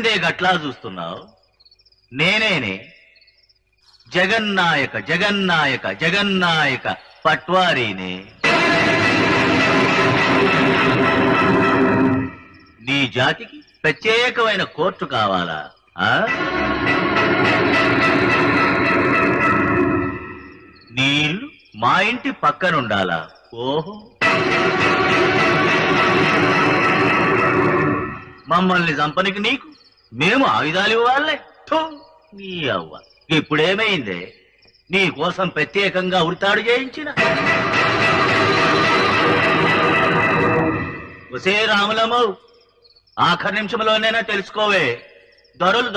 ఏందే గట్లా చూస్తున్నావు? నేనేనే జగన్నాయక జగన్నాయక జగన్నాయక పట్వారీనే. నీ జాతికి ప్రత్యేకమైన కోర్టు కావాలా? నీ ఇల్లు మా ఇంటి పక్కనుండాలా? ఓహో, మమ్మల్ని చంపనికి నీకు మేము ఆయుధాలు ఇవ్వాలే? నీ అవ్వ, ఇప్పుడేమైందే? నీ కోసం ప్రత్యేకంగా ఉరితాడు చేయించిన ఒసే రాములమ్మ, ఆఖరి నిమిషంలోనైనా తెలుసుకోవే, దొరలు